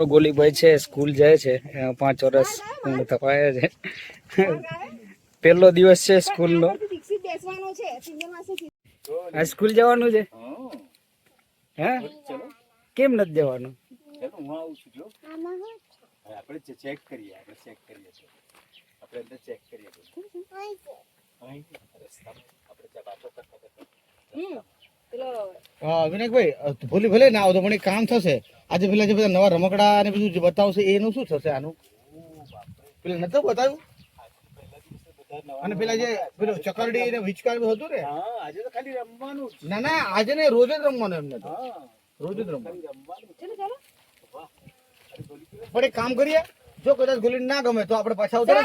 તો ગોલીભાઈ છે સ્કૂલ જાય છે 5 વર્ષ પૂર્ણ થવાયા છે પહેલો દિવસ છે સ્કૂલનો આ સ્કૂલ જવાનું છે હે કેમ નથી જવાનું હું આવું છું જો આપણે ચેક કરીએ આપણે અંદર ચેક કરીએ વિનાયકભાઈ ભૂલી ભલે ના આવો તો પણ એક કામ થશે આજે પેલા જે બધા નવા રમકડા ને બધું બતાવશે એનું શું થશે આનું પેલા નતો બતાવ્યું અને પેલા જે પેલું ચકરડી ને વિચકાર હતું ને આજે તો ખાલી રમવાનું ના ના આજે ને રોજ જ રમવાનું એમને રોજ જ રમવાનું પણ એક કામ કરીએ જો કદાચ ગોલી ના ગમે તો આપણે પાછા ઉતરે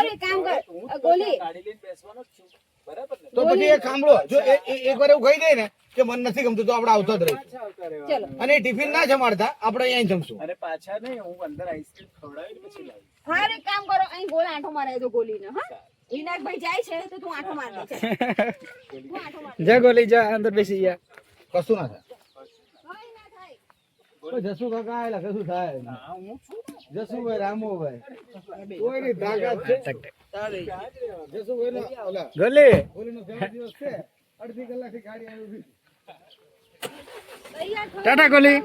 તો પછી એક સાંભળો જો એક વાર એવું કહી દે ને કે મન નથી ગમતું તો આપણે આવતા જ રહી અને ટિફિન ના જમાડતા આપણે અહીંયા જમશું અને પાછા નહીં હું અંદર આઈસ્ક્રીમ ખવડાવી પછી લાવી હા એક કામ કરો અહીં ગોળ આંટો મારે દો ગોલીને હા વિનાયકભાઈ જાય છે તો તું આંટો માર દે જા ગોલી જા અંદર બેસી જા કશું ના થાય જસુ કાકા આયેલા કશું થાય જસુભાઈ રામુભાઈ કોઈની તાકાત છે જસુભાઈ નો ગોલી ગોલીનો જન્મ દિવસ છે અડધી કલાકથી ગાડી આવી ટાટા ગોલી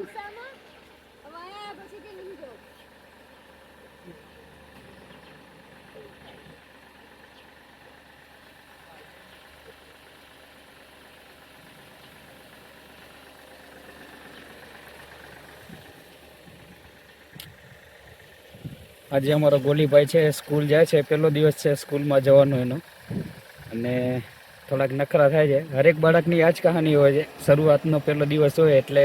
આજે અમારો ગોલીભાઈ છે સ્કૂલ જાય છે પહેલો દિવસ છે સ્કૂલમાં જવાનું એનો અને થોડાક નખરા થાય છે હરેક બાળકની આ જ કહાની હોય છે શરૂઆતનો પહેલો દિવસ હોય એટલે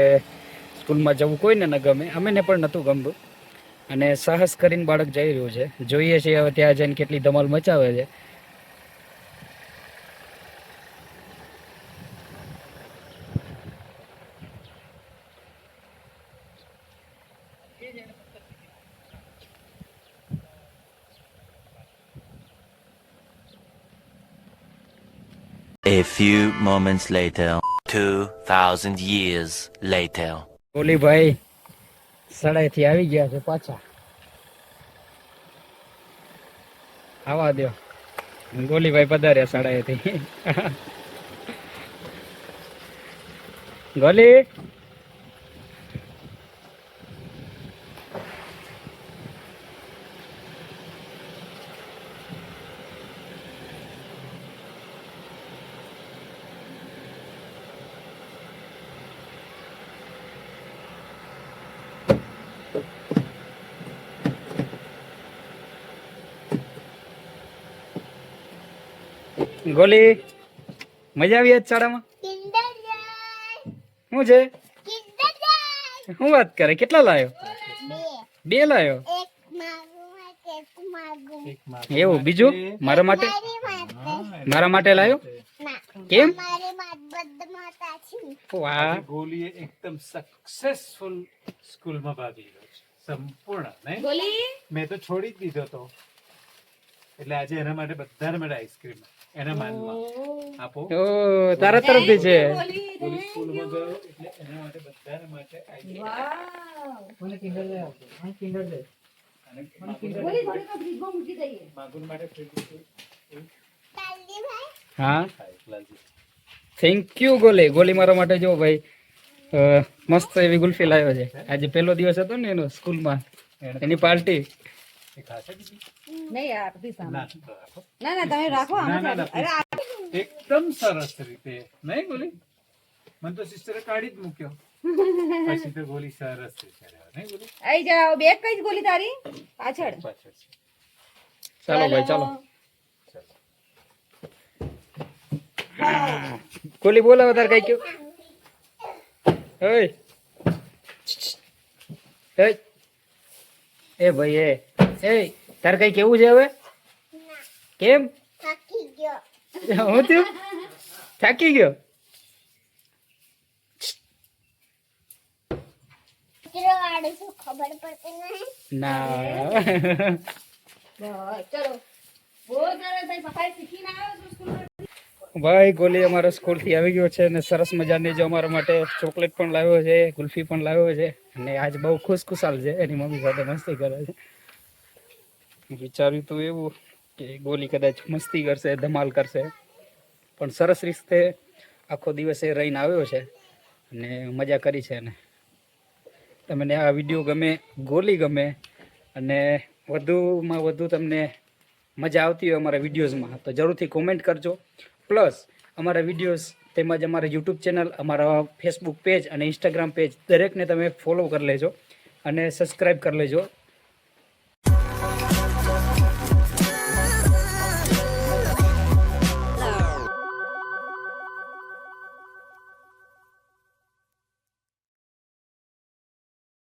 સ્કૂલમાં જવું કોઈને ન ગમે અમેને પણ નહોતું ગમતું અને સાહસ કરીને બાળક જઈ રહ્યું છે જોઈએ છીએ હવે ત્યાં જઈને કેટલી ધમાલ મચાવે છે A few moments later, 2,000 years later. ગોલીભાઈ સડાઈથી આવી ગયા છે પાછા આવા દો ગોલીભાઈ પધાર્યા સડાઈથી ગોલી ગોલી મજા આવી આજ શાળામાં શું છે શું વાત કરે કેટલા લાયો બે લાયો એવું બીજું મારા માટે લાયો કેમ વાહ ગોલીએ એકદમ સક્સેસફુલ સ્કૂલમાં ભાગ લીધો છે સંપૂર્ણ નહીં મેં તો છોડી જ દીધો તો એટલે આજે એના માટે બધા માટે આઈસ્ક્રીમ એના માનમાં આપો ઓ તારા તરફથી છે ગોલી સ્કૂલમાં ગયો એટલે એના માટે બધા માટે આઈસ્ક્રીમ મને કિન્ડર લે આપો હા કિન્ડર લે અને ગોલી ગોલી કો ફ્રીજમાં મૂકી દઈએ માગુન માટે ફ્રીજ હા થેન્ક યુ ગોલી મારા માટે જો ભાઈ મસ્ત એવી ગુલ્ફી લાવ્યો છે આજે પહેલો દિવસ હતો ને એનો સ્કૂલમાં એની પાર્ટી એકદમ સરસ રીતે નહીં ગોલી મને તો સિસ્ટરે કાઢી જ મૂક્યો પછી તો ગોલી સરસ રીતે નહીં ગોલી આઈ જાઓ બે કઈ ગોલી તારી પાછળ ચાલો ભાઈ ચાલો ગોલી બોલાવો તાર કઈ કયો એ ભાઈ એ તાર કઈ કેવું છે હવે કેમ હું થયું થાકી ગયો ના ચલો બહુ સરસ ભાઈ સફાઈ શીખીને આવ્યો છું સ્કૂલમાં ભાઈ ગોલી અમારા સ્કૂલથી આવી ગયો છે અને સરસ મજાની જો અમારા માટે ચોકલેટ પણ લાવ્યો છે, ગુલ્ફી પણ લાવ્યો છે અને આજ બહુ ખુશખુશાલ છે. એની મમ્મી સાથે મસ્તી કરે છે. વિચાર્યું તું એવું કે ગોલી કદાચ મસ્તી કરશે, ધમાલ કરશે, પણ સરસ રીતે આખો દિવસ એ રહીને આવ્યો છે અને મજા કરી છે. અને તમને આ વિડીયો ગમે, ગોલી ગમે અને વધુમાં વધુ તમને મજા આવતી હોય અમારા વિડીયોઝમાં તો જરૂરથી કોમેન્ટ કરજો. પ્લસ અમારા વિડીયોઝ તેમજ અમારા યુટ્યુબ ચેનલ, અમારા ફેસબુક પેજ અને ઇન્સ્ટાગ્રામ પેજ દરેકને તમે ફોલો કરી લેજો અને સબસ્ક્રાઈબ કરી લેજો.